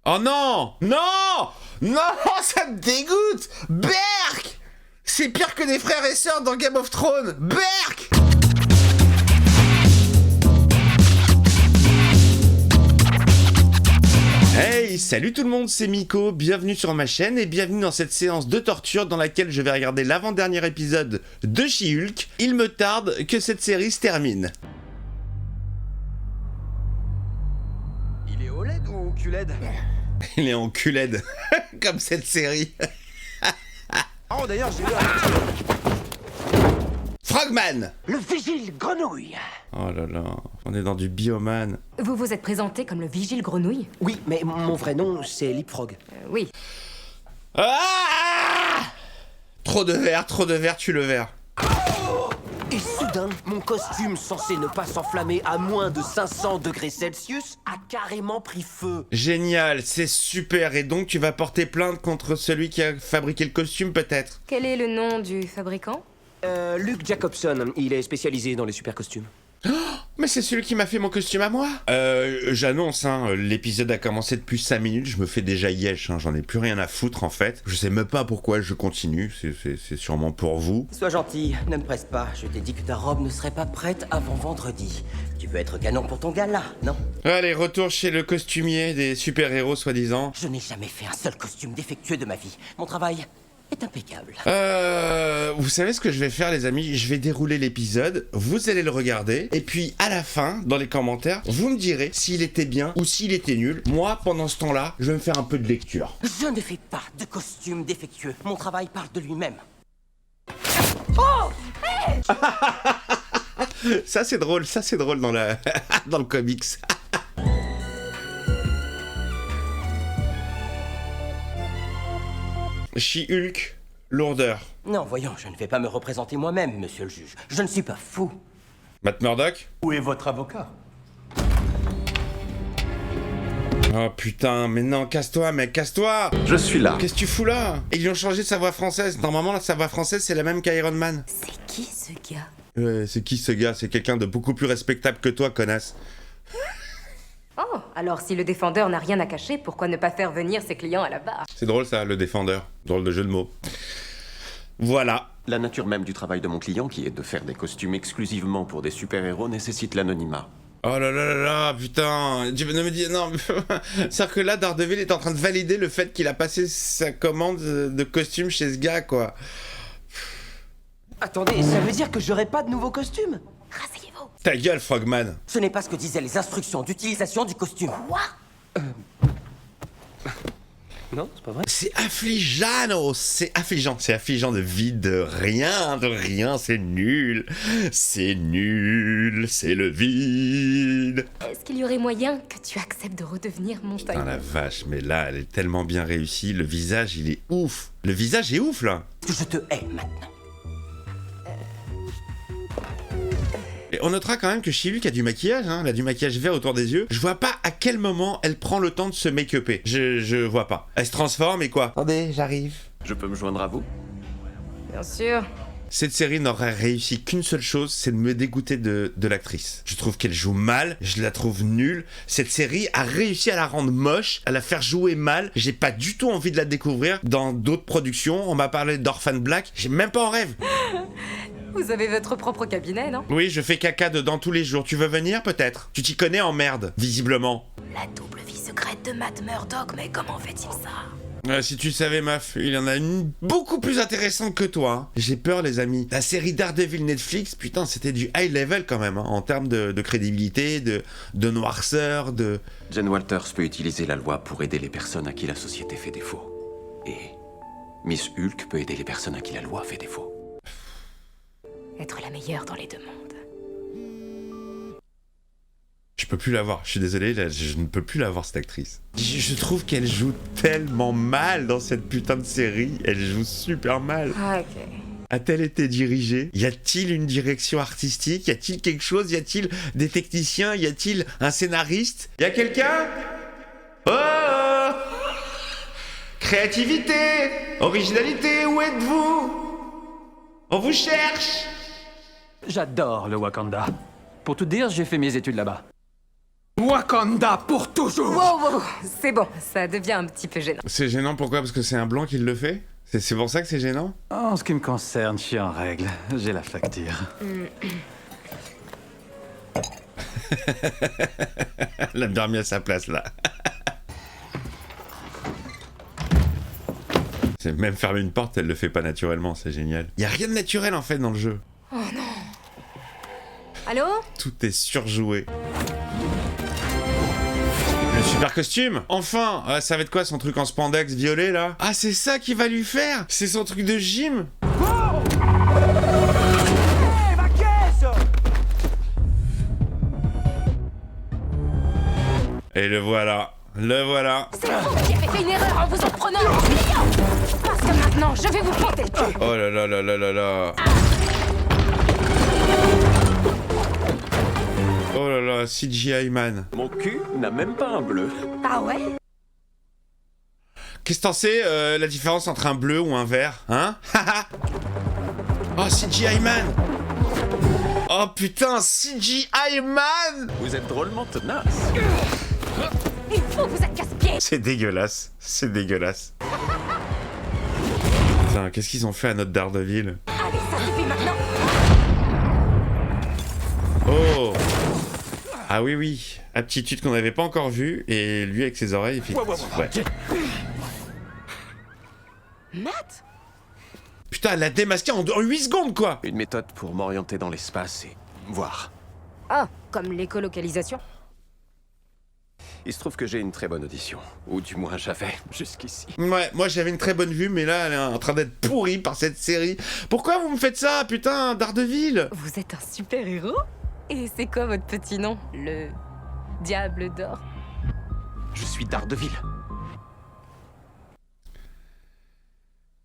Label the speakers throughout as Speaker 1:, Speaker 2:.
Speaker 1: Oh non! Non! Non! Ça me dégoûte! Berk! C'est pire que des frères et sœurs dans Game of Thrones! Berk! Hey, salut tout le monde, c'est Miko, bienvenue sur ma chaîne et bienvenue dans cette séance de torture dans laquelle je vais regarder l'avant-dernier épisode de She-Hulk. Il me tarde que cette série se termine.
Speaker 2: Il est OLED ou QLED?
Speaker 1: Il est en QLED, comme cette série.
Speaker 2: Oh d'ailleurs j'ai eu
Speaker 1: Frogman!
Speaker 2: le vigile grenouille.
Speaker 1: Oh là là, on est dans du Bioman.
Speaker 3: Vous vous êtes présenté comme le vigile grenouille?
Speaker 2: Oui, mais mon vrai nom c'est Leapfrog.
Speaker 3: Oui.
Speaker 1: Ah! Trop de verre, tue le verre.
Speaker 2: Et soudain, mon costume censé ne pas s'enflammer à moins de 500 degrés Celsius a carrément pris feu.
Speaker 1: Génial, c'est super, et donc tu vas porter plainte contre celui qui a fabriqué le costume peut-être?
Speaker 3: Quel est le nom du fabricant?
Speaker 2: Luke Jacobson, il est spécialisé dans les super costumes.
Speaker 1: Mais c'est celui qui m'a fait mon costume à moi. J'annonce, l'épisode a commencé depuis 5 minutes, je me fais déjà yesh, j'en ai plus rien à foutre en fait. Je sais même pas pourquoi je continue, c'est sûrement pour vous.
Speaker 2: Sois gentil, ne me presse pas. Je t'ai dit que ta robe ne serait pas prête avant vendredi. Tu veux être canon pour ton gala, non?
Speaker 1: Allez, retour chez le costumier des super-héros soi-disant.
Speaker 2: Je n'ai jamais fait un seul costume défectueux de ma vie. Mon travail est impeccable.
Speaker 1: Vous savez ce que je vais faire les amis? Je vais dérouler l'épisode, vous allez le regarder, et puis à la fin, dans les commentaires, vous me direz s'il était bien ou s'il était nul. Moi, pendant ce temps-là, je vais me faire un peu de lecture.
Speaker 2: Je ne fais pas de costume défectueux. Mon travail parle de lui-même.
Speaker 1: Ça c'est drôle dans la dans le comics. She-Hulk, lourdeur.
Speaker 2: Non, voyons, je ne vais pas me représenter moi-même, monsieur le juge. Je ne suis pas fou.
Speaker 1: Matt Murdock.
Speaker 4: Où est votre avocat?
Speaker 1: Oh putain, mais non, casse-toi mec, casse-toi.
Speaker 4: Je suis là.
Speaker 1: Qu'est-ce que tu fous là? Ils ont changé sa voix française. Normalement, sa voix française, c'est la même qu'Iron Man.
Speaker 3: C'est qui ce gars?
Speaker 1: Ouais, c'est qui ce gars? C'est quelqu'un de beaucoup plus respectable que toi, connasse.
Speaker 3: Oh, alors si le défendeur n'a rien à cacher, pourquoi ne pas faire venir ses clients à la barre?
Speaker 1: C'est drôle ça, le défendeur. Drôle de jeu de mots. Voilà.
Speaker 4: La nature même du travail de mon client, qui est de faire des costumes exclusivement pour des super-héros, nécessite l'anonymat.
Speaker 1: Oh là là là là, putain, tu ne me dis non, c'est-à-dire que là, Daredevil est en train de valider le fait qu'il a passé sa commande de costume chez ce gars, quoi.
Speaker 2: Attendez, ça veut dire que j'aurai pas de nouveau costume?
Speaker 3: Rasseyez-vous.
Speaker 1: Ta gueule, Frogman.
Speaker 2: Ce n'est pas ce que disaient les instructions d'utilisation du costume.
Speaker 3: Quoi?
Speaker 2: Non, c'est pas vrai.
Speaker 1: C'est affligeant, c'est affligeant de vide, de rien, c'est nul, c'est le vide.
Speaker 3: Est-ce qu'il y aurait moyen que tu acceptes de redevenir mon
Speaker 1: Putain
Speaker 3: tailleur?
Speaker 1: la vache, mais là, elle est tellement bien réussie, le visage, il est ouf. Le visage est ouf, là.
Speaker 2: Que je te hais maintenant.
Speaker 1: Et on notera quand même que She-Hulk a du maquillage, elle a du maquillage vert autour des yeux. Je vois pas à quel moment elle prend le temps de se make-upper. Je vois pas. Elle se transforme et quoi? Attendez, j'arrive.
Speaker 4: Je peux me joindre à vous?
Speaker 3: Bien sûr.
Speaker 1: Cette série n'aurait réussi qu'une seule chose, c'est de me dégoûter de l'actrice. Je trouve qu'elle joue mal, je la trouve nulle. Cette série a réussi à la rendre moche, à la faire jouer mal. J'ai pas du tout envie de la découvrir dans d'autres productions. On m'a parlé d'Orphan Black, j'ai même pas en rêve.
Speaker 3: Vous avez votre propre cabinet, non?
Speaker 1: Oui, je fais caca dedans tous les jours. Tu veux venir peut-être? Tu t'y connais en merde, visiblement.
Speaker 3: La double vie secrète de Matt Murdock, mais comment fait-il ça?
Speaker 1: Si tu le savais, meuf, il y en a une beaucoup plus intéressante que toi. J'ai peur, les amis. La série Daredevil Netflix, putain, c'était du high level quand même, en termes de crédibilité, de noirceur, de...
Speaker 4: Jen Walters peut utiliser la loi pour aider les personnes à qui la société fait défaut. Et Miss Hulk peut aider les personnes à qui la loi fait défaut.
Speaker 3: Être la meilleure dans les deux mondes.
Speaker 1: Je peux plus la voir, je suis désolé, là, je ne peux plus la voir cette actrice. Je trouve qu'elle joue tellement mal dans cette putain de série, elle joue super mal.
Speaker 3: Ah, ok.
Speaker 1: A-t-elle été dirigée? Y a-t-il une direction artistique? Y a-t-il quelque chose? Y a-t-il des techniciens? Y a-t-il un scénariste? Y a quelqu'un? Oh! Créativité! Originalité, où êtes-vous? On vous cherche!
Speaker 5: J'adore le Wakanda. Pour tout dire, j'ai fait mes études là-bas. Wakanda pour toujours.
Speaker 3: Wow, c'est bon, ça devient un petit peu gênant.
Speaker 1: C'est gênant pourquoi? Parce que c'est un blanc qui le fait? C'est pour ça que c'est gênant?
Speaker 5: En ce qui me concerne, je suis en règle. J'ai la facture.
Speaker 1: Elle a bien mis à sa place là. C'est même fermer une porte, elle le fait pas naturellement, c'est génial. Y a rien de naturel en fait dans le jeu.
Speaker 3: Oh non. Allô?
Speaker 1: Tout est surjoué. Le super costume! Enfin! Ça va être quoi son truc en spandex violet là? Ah, c'est ça qu'il va lui faire! C'est son truc de gym!
Speaker 2: Hey, ma caisse!
Speaker 1: Et le voilà. Le voilà.
Speaker 3: C'est vous qui avez fait une erreur en vous en prenant aux clients. Parce que maintenant, je vais vous planter le cul.
Speaker 1: Oh là là là là là là. Oh là là, CGI man.
Speaker 4: Mon cul n'a même pas un bleu.
Speaker 3: Ah ouais?
Speaker 1: Qu'est-ce que t'en sais la différence entre un bleu ou un vert? Hein? Oh, CGI man. Oh putain, CGI man.
Speaker 4: Vous êtes drôlement tenace.
Speaker 3: Il faut que vous êtes casse-pieds.
Speaker 1: C'est dégueulasse. C'est dégueulasse. Putain, qu'est-ce qu'ils ont fait à notre Daredevil?
Speaker 3: Allez, ça suffit maintenant.
Speaker 1: Oh. Ah oui, oui. Aptitude qu'on n'avait pas encore vue. Et lui avec ses oreilles, il fait... Ouais.
Speaker 3: Matt?
Speaker 1: Putain, elle l'a démasqué en 8 secondes, quoi.
Speaker 4: Une méthode pour m'orienter dans l'espace et voir.
Speaker 3: Ah, comme l'écolocalisation.
Speaker 4: Il se trouve que j'ai une très bonne audition. Ou du moins j'avais, jusqu'ici.
Speaker 1: Ouais, moi j'avais une très bonne vue, mais là, elle est en train d'être pourrie par cette série. Pourquoi vous me faites ça, putain, Daredevil?
Speaker 3: Vous êtes un super-héros? Et c'est quoi votre petit nom? Le Diable d'Or?
Speaker 4: Je suis Daredevil.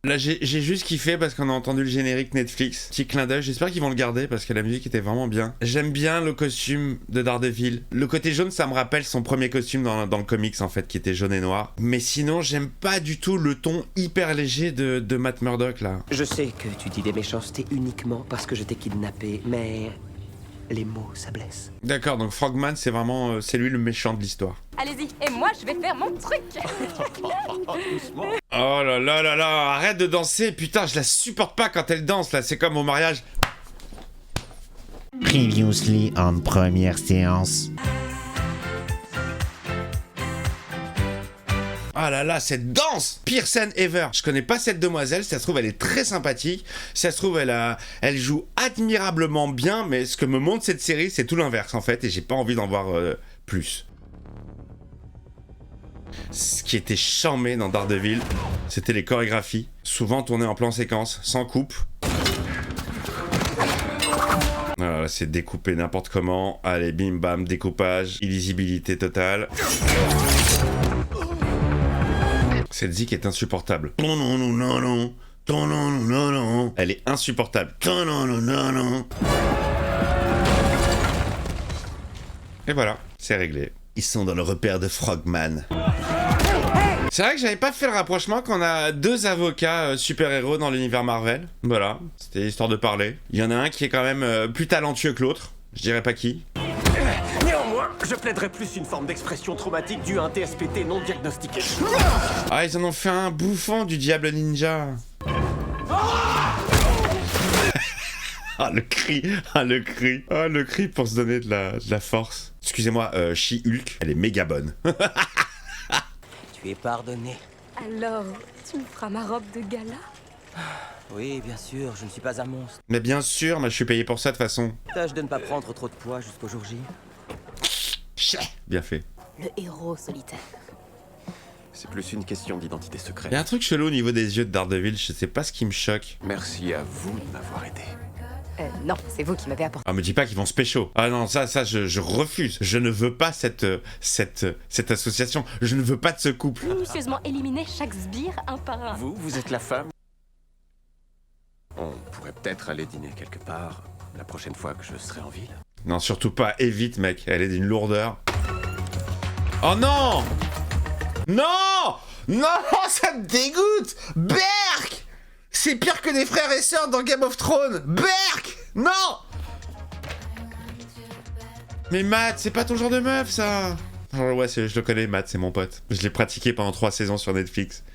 Speaker 1: Là, j'ai juste kiffé parce qu'on a entendu le générique Netflix. Petit clin d'œil, j'espère qu'ils vont le garder parce que la musique était vraiment bien. J'aime bien le costume de Daredevil. Le côté jaune, ça me rappelle son premier costume dans le comics, en fait, qui était jaune et noir. Mais sinon, j'aime pas du tout le ton hyper léger de Matt Murdock, là.
Speaker 2: Je sais que tu dis des méchancetés uniquement parce que je t'ai kidnappé, mais les mots, ça blesse.
Speaker 1: D'accord, donc Frogman, c'est vraiment... c'est lui le méchant de l'histoire.
Speaker 3: Allez-y, et moi je vais faire mon truc.
Speaker 1: Oh là là là là, arrête de danser, putain, je la supporte pas quand elle danse, là, c'est comme au mariage.
Speaker 6: Previously en première séance.
Speaker 1: Ah là là, cette danse! Pire scène ever! Je connais pas cette demoiselle, si ça se trouve elle est très sympathique, si ça se trouve elle joue admirablement bien, mais ce que me montre cette série, c'est tout l'inverse en fait, et j'ai pas envie d'en voir plus. Ce qui était charmé dans Daredevil, c'était les chorégraphies, souvent tournées en plan séquence, sans coupe. Voilà, c'est découpé n'importe comment, allez bim bam, découpage, illisibilité totale. Cette zik est insupportable. Elle est insupportable. Et voilà, c'est réglé. Ils sont dans le repère de Frogman. C'est vrai que j'avais pas fait le rapprochement qu'on a deux avocats super-héros dans l'univers Marvel. Voilà, c'était histoire de parler. Il y en a un qui est quand même plus talentueux que l'autre. Je dirais pas qui.
Speaker 2: Néanmoins, je plaiderais plus une forme d'expression traumatique due à un TSPT non diagnostiqué.
Speaker 1: Ah, ils en ont fait un bouffon du Diable Ninja. Ah, le cri. Ah, le cri. Ah, le cri pour se donner de la force. Excusez-moi, She-Hulk, elle est méga bonne.
Speaker 2: Tu es pardonné.
Speaker 3: Alors, tu me feras ma robe de gala?
Speaker 2: Oui, bien sûr, je ne suis pas un monstre.
Speaker 1: Mais bien sûr, je suis payé pour ça de toute façon.
Speaker 2: Tâche de ne pas prendre trop de poids jusqu'au jour J.
Speaker 1: Bien fait.
Speaker 3: Le héros solitaire.
Speaker 4: C'est plus une question d'identité secrète.
Speaker 1: Il y a un truc chelou au niveau des yeux de Daredevil, je sais pas ce qui me choque.
Speaker 4: Merci à vous de m'avoir aidé.
Speaker 3: Non, c'est vous qui m'avez apporté.
Speaker 1: Ah, me dis pas qu'ils vont se pécho. Ah non, ça, je refuse. Je ne veux pas cette association. Je ne veux pas de ce couple.
Speaker 3: Minutieusement éliminer chaque sbire un par un.
Speaker 4: Vous êtes la femme. On pourrait peut-être aller dîner quelque part la prochaine fois que je serai en ville.
Speaker 1: Non, surtout pas. Évite, mec. Elle est d'une lourdeur. Oh non! Non! Non, ça me dégoûte! Berk! C'est pire que des frères et sœurs dans Game of Thrones! Berk! Non! Mais Matt, c'est pas ton genre de meuf, ça. Oh, ouais, je le connais, Matt, c'est mon pote. Je l'ai pratiqué pendant 3 saisons sur Netflix.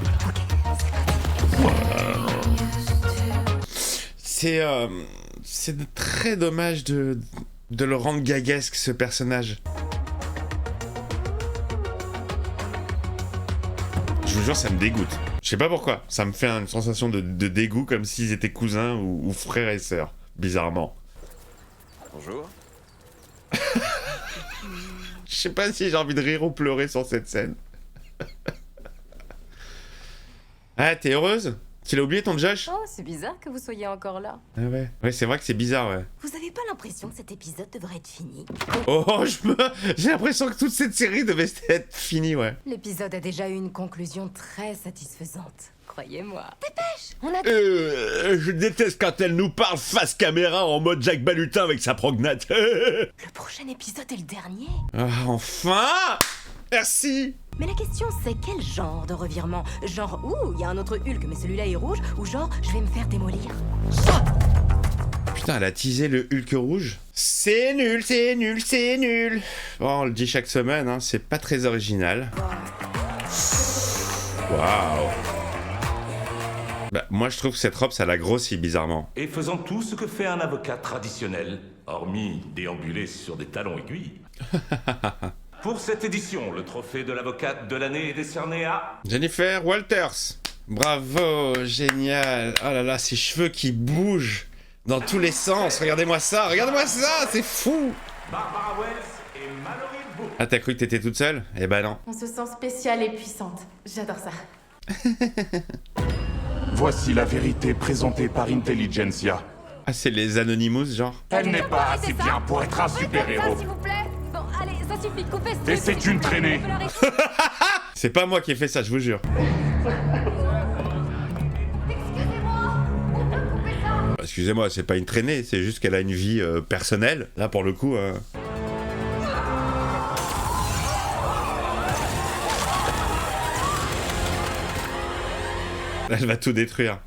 Speaker 1: C'est très dommage de le rendre gaguesque, ce personnage. Je vous jure, ça me dégoûte. Je sais pas pourquoi. Ça me fait une sensation de dégoût, comme s'ils étaient cousins ou frères et sœurs. Bizarrement.
Speaker 4: Bonjour.
Speaker 1: Je sais pas si j'ai envie de rire ou pleurer sur cette scène. Ah, t'es heureuse? Tu l'as oublié ton Josh?
Speaker 3: Oh, c'est bizarre que vous soyez encore là.
Speaker 1: Ah ouais. Ouais, c'est vrai que c'est bizarre, ouais.
Speaker 3: Vous avez pas l'impression que cet épisode devrait être fini?
Speaker 1: Oh, j'ai l'impression que toute cette série devait être finie, ouais.
Speaker 3: L'épisode a déjà eu une conclusion très satisfaisante. Croyez-moi. Dépêche! On a...
Speaker 1: Je déteste quand elle nous parle face caméra en mode Jack Balutin avec sa prognate.
Speaker 3: Le prochain épisode est le dernier.
Speaker 1: Ah, enfin! Merci!
Speaker 3: Mais la question c'est quel genre de revirement? Genre, ouh, il y a un autre Hulk mais celui-là est rouge? Ou genre, je vais me faire démolir?
Speaker 1: Putain, elle a teasé le Hulk rouge. C'est nul, c'est nul, c'est nul. Bon, on le dit chaque semaine, hein, c'est pas très original. Waouh! Bah, moi je trouve que cette robe ça l'a grossi bizarrement.
Speaker 7: Et faisant tout ce que fait un avocat traditionnel, hormis déambuler sur des talons aiguilles. Pour cette édition, le trophée de l'avocate de l'année est décerné à...
Speaker 1: Jennifer Walters. Bravo, génial. Oh là là, ses cheveux qui bougent dans tous les sens. Regardez-moi ça, c'est fou.
Speaker 7: Barbara Wells et Mallory Book.
Speaker 1: Ah, t'as cru que t'étais toute seule? Eh ben non.
Speaker 8: On se sent spéciale et puissante. J'adore ça.
Speaker 9: Voici la vérité présentée par Intelligentsia.
Speaker 1: Ah, c'est les Anonymous, genre?
Speaker 9: Elle n'est pas assez bien pour être un super-héros.
Speaker 3: S'il vous plaît. Bon, allez, ça suffit, coupez ce
Speaker 9: Et
Speaker 3: truc.
Speaker 9: c'est une traînée.
Speaker 1: C'est pas moi qui ai fait ça, je vous jure. Excusez-moi, c'est pas une traînée, c'est juste qu'elle a une vie personnelle. Là, pour le coup... Elle va tout détruire.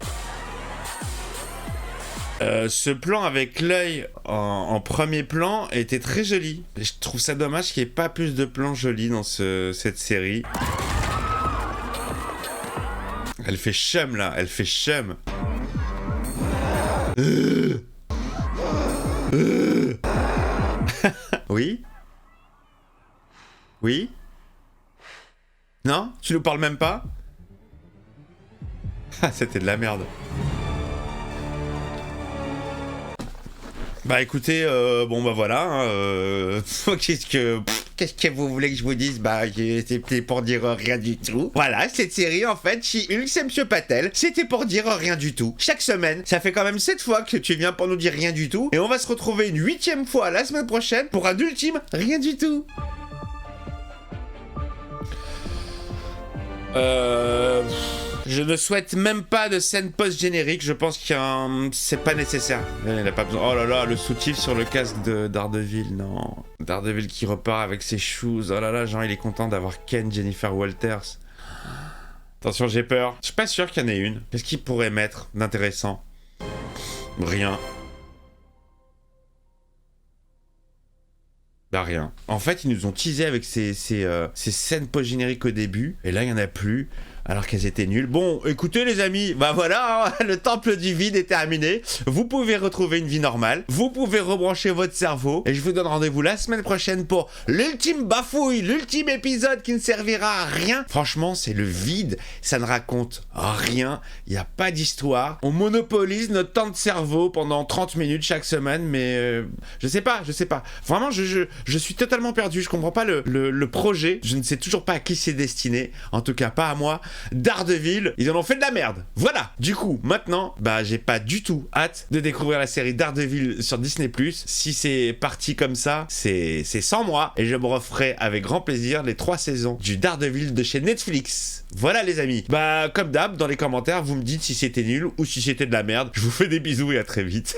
Speaker 1: Ce plan avec l'œil en premier plan était très joli. Je trouve ça dommage qu'il n'y ait pas plus de plans jolis dans cette série. Elle fait chum là, elle fait chum. Oui? Oui? Non? Tu nous parles même pas? Ah, c'était de la merde. Bah écoutez, bon bah voilà, hein, qu'est-ce que vous voulez que je vous dise? Bah c'était pour dire rien du tout. Voilà, cette série en fait, She-Hulk c'est Monsieur Patel, c'était pour dire rien du tout. Chaque semaine, ça fait quand même 7 fois que tu viens pour nous dire rien du tout, et on va se retrouver une 8e fois la semaine prochaine pour un ultime rien du tout. Je ne souhaite même pas de scène post-générique, je pense que c'est pas nécessaire. Il n'a pas besoin. Oh là là, le soutif sur le casque de Daredevil, non. Daredevil qui repart avec ses shoes. Oh là là, genre il est content d'avoir Ken, Jennifer Walters. Attention, j'ai peur. Je suis pas sûr qu'il y en ait une. Qu'est-ce qu'il pourrait mettre d'intéressant? Rien. Bah rien. En fait, ils nous ont teasé avec ces scènes post-génériques au début, et là, il n'y en a plus. Alors qu'elles étaient nulles. Bon, écoutez les amis, bah voilà, hein, le temple du vide est terminé. Vous pouvez retrouver une vie normale. Vous pouvez rebrancher votre cerveau. Et je vous donne rendez-vous la semaine prochaine pour l'ultime bafouille, l'ultime épisode qui ne servira à rien. Franchement, c'est le vide. Ça ne raconte rien. Il n'y a pas d'histoire. On monopolise notre temps de cerveau pendant 30 minutes chaque semaine. Mais je sais pas. Vraiment, je suis totalement perdu. Je comprends pas le projet. Je ne sais toujours pas à qui c'est destiné. En tout cas, pas à moi. Daredevil, ils en ont fait de la merde. Voilà. Du coup, maintenant, bah j'ai pas du tout hâte de découvrir la série Daredevil sur Disney+. Si c'est parti comme ça, c'est sans moi et je me referai avec grand plaisir les 3 saisons du Daredevil de chez Netflix. Voilà les amis. Bah comme d'hab, dans les commentaires, vous me dites si c'était nul ou si c'était de la merde. Je vous fais des bisous et à très vite.